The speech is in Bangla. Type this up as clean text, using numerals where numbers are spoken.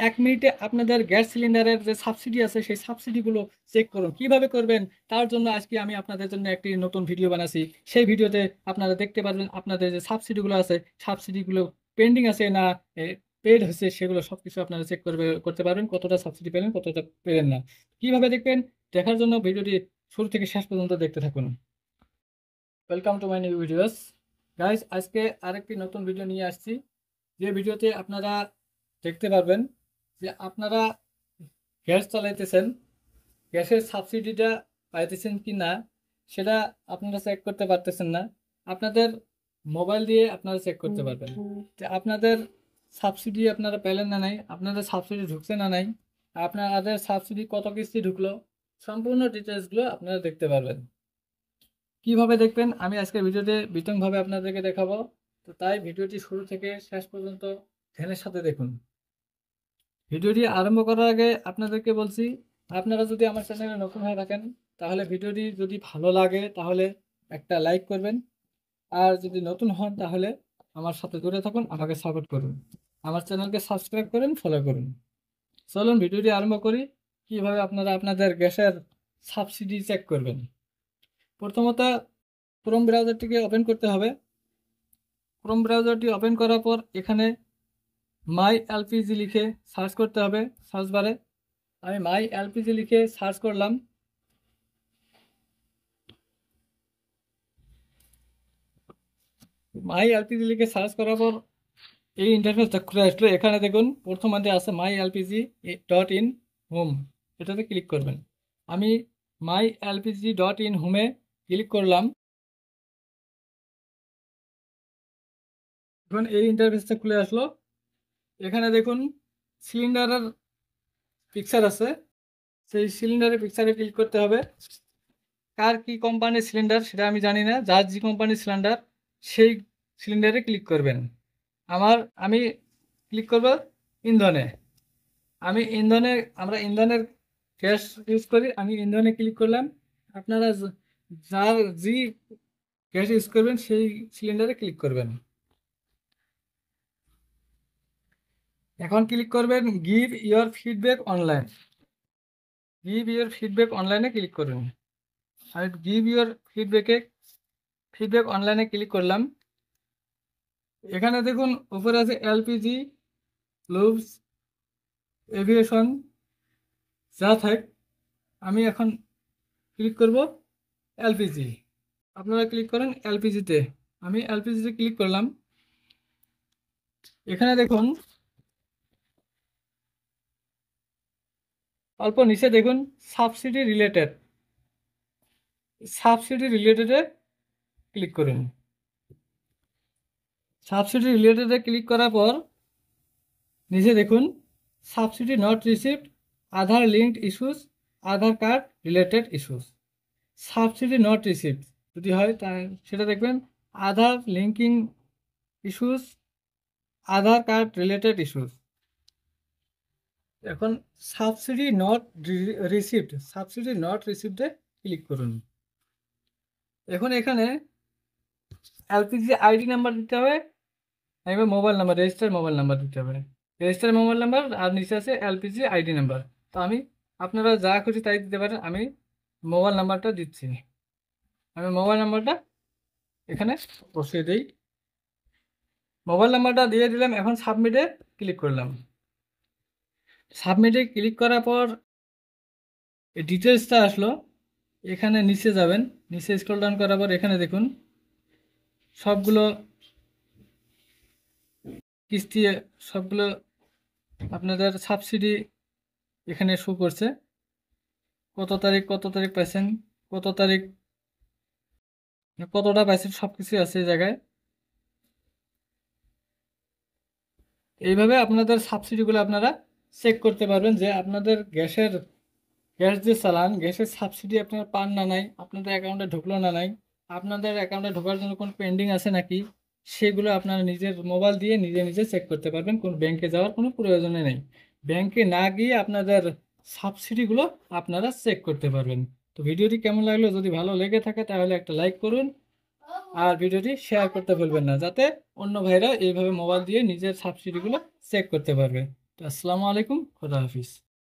এক মিনিটে আপনাদের গ্যাস সিলিন্ডারের যে সাবসিডি আছে সেই সাবসিডিগুলো চেক করুন। কিভাবে করবেন তার জন্য আজকে আমি আপনাদের জন্য একটি নতুন ভিডিও বানাচ্ছি। সেই ভিডিওতে আপনারা দেখতে পারবেন আপনাদের যে সাবসিডিগুলো আছে, সাবসিডিগুলো পেন্ডিং আছে না পেড হয়েছে, সেগুলো সব কিছু আপনারা চেক করতে পারবেন, কতটা সাবসিডি পেলেন কতটা পেলেন না। কিভাবে দেখবেন, দেখার জন্য ভিডিওটি শুরু থেকে শেষ পর্যন্ত দেখতে থাকুন। Welcome to my new videos guys. আজকে আরেকটি নতুন ভিডিও নিয়ে আসছি, যে ভিডিওতে আপনারা দেখতে পারবেন যে আপনারা গ্যাস চালাইতেছেন, গ্যাসের সাবসিডিটা পাইতেছেন কি না সেটা আপনারা চেক করতে পারতেছেন না। আপনাদের মোবাইল দিয়ে আপনারা চেক করতে পারবেন যে আপনাদের সাবসিডি আপনারা পেলেন না নাই, আপনাদের সাবসিডি ঢুকছে না নাই, আপনাদের সাবসিডি কত কিস্তি ঢুকলো, সম্পূর্ণ ডিটেলসগুলো আপনারা দেখতে পারবেন। কিভাবে দেখবেন আমি আজকের ভিডিওতে বিতংভাবে আপনাদেরকে দেখাবো, তো তাই ভিডিওটি শুরু থেকে শেষ পর্যন্ত ধ্যানের সাথে দেখুন। ভিডিওটি আরম্ভ করার আগে আপনাদেরকে বলছি, আপনারা যদি আমার চ্যানেলে নতুন হয়ে থাকেন তাহলে ভিডিওটি যদি ভালো লাগে তাহলে একটা লাইক করবেন, আর যদি নতুন হন তাহলে আমার সাথে জুড়ে থাকুন, আমাকে সাপোর্ট করুন, আমার চ্যানেলকে সাবস্ক্রাইব করুন, ফলো করুন। চলুন ভিডিওটি আরম্ভ করি। কিভাবে আপনারা আপনাদের গ্যাসের সাবসিডি চেক করবেন। প্রথমত ক্রোম ব্রাউজারটিকে ওপেন করতে হবে। ক্রোম ব্রাউজারটি ওপেন করার পর এখানে মাই এলপিজি লিখে সার্চ করতে হবে সার্চ বারে। আমি মাই এলপিজি লিখে সার্চ করলাম। মাই এলপিজি লিখে সার্চ করার পর এই ইন্টারফেসটা খুলে আসলো। এখানে দেখুন প্রথমাতে আছে মাই এলপিজি ডট ইন হোম, এটাতে ক্লিক করবেন। আমি মাই এলপিজি ডট ইন হোমে ক্লিক করলাম। এখন এই ইন্টারফেসটা খুলে আসলো। এখানে দেখুন সিলিন্ডারের পিকচার আছে, সেই সিলিন্ডারের পিকচারে ক্লিক করতে হবে। কার কি কোম্পানির সিলিন্ডার সেটা আমি জানি না, যার যে কোম্পানির সিলিন্ডার সেই সিলিন্ডারে ক্লিক করবেন। আমি ক্লিক করব ইন্ধনে। আমরা ইন্ধনের গ্যাস ইউজ করি, আমি ইন্ধনে ক্লিক করলাম। আপনারা যার যে গ্যাস ইউজ করবেন সেই সিলিন্ডারে ক্লিক করবেন। এখন ক্লিক করবেন give your feedback online. Give your feedback অনলাইনে ক্লিক করুন। আমি গিভ ইয়োর ফিডব্যাক অনলাইনে ক্লিক করলাম। এখানে দেখুন উপরে আছে এলপিজি, লুবস, এভিয়েশন, যা থাক। আমি এখন ক্লিক করব এলপিজি। আপনারা ক্লিক করেন এলপিজিতে। আমি এলপিজিতে ক্লিক করলাম। এখানে দেখুন অল্প নিচে দেখুন সাবসিডি রিলেটেডে ক্লিক করুন। সাবসিডি রিলেটেডে ক্লিক করার পর নিচে দেখুন subsidy not received, Aadhaar linked issues, Aadhaar card related issues. Subsidy not received যদি হয় তা সেটা দেখবেন আধার লিঙ্কিং ইস্যুস, আধার কার্ড রিলেটেড ইস্যুস। এখন সাবসিডি নট রিসিভডে ক্লিক করুন। এখন এখানে এলপিজি আইডি নাম্বার দিতে হবে, এবার mobile number, register mobile number দিতে হবে। রেজিস্টার মোবাইল নাম্বার আর নিচে আছে এলপিজি আইডি নাম্বার। তো আপনারা যা খুশি তাই দিতে পারেন। আমি মোবাইল নাম্বারটা দিচ্ছি। আমি মোবাইল নাম্বারটা এখানে বসিয়ে দিই। মোবাইল নাম্বারটা দিয়ে দিলাম। এখন সাবমিটে ক্লিক করলাম। সাবমিটে ক্লিক করার পর এই ডিটেলসটা আসলো। এখানে নিচে যাবেন, নিচে স্ক্রল ডাউন করার পর এখানে দেখুন সবগুলো কিস্তি, সবগুলো আপনাদের সাবসিডি এখানে শো করছে। কত তারিখ পাইছেন, কত তারিখ কতটা পাইছেন, সব কিছু আছে এই জায়গায়। এইভাবে আপনাদের সাবসিডিগুলো আপনারা চেক করতে পারবেন যে আপনাদের গ্যাস যে চালান, গ্যাসের সাবসিডি আপনারা পান না নাই, আপনাদের অ্যাকাউন্টে ঢুকলো না নাই, আপনাদের অ্যাকাউন্টে ঢোকার জন্য কোন পেন্ডিং আছে নাকি, সেগুলো আপনারা নিজের মোবাইল দিয়ে নিজে নিজে চেক করতে পারবেন। কোন ব্যাংকে যাওয়ার কোনো প্রয়োজনে নেই। ব্যাংকে না গিয়ে আপনাদের সাবসিডিগুলো আপনারা চেক করতে পারবেন। তো ভিডিওটি কেমন লাগলো, যদি ভালো লেগে থাকে তাহলে একটা লাইক করুন, আর ভিডিওটি শেয়ার করতে ভুলবেন না, যাতে অন্য ভাইরা এইভাবে মোবাইল দিয়ে নিজের সাবসিডিগুলো চেক করতে পারবে। তো আসসালামু আলাইকুম, খোদা হাফিজ।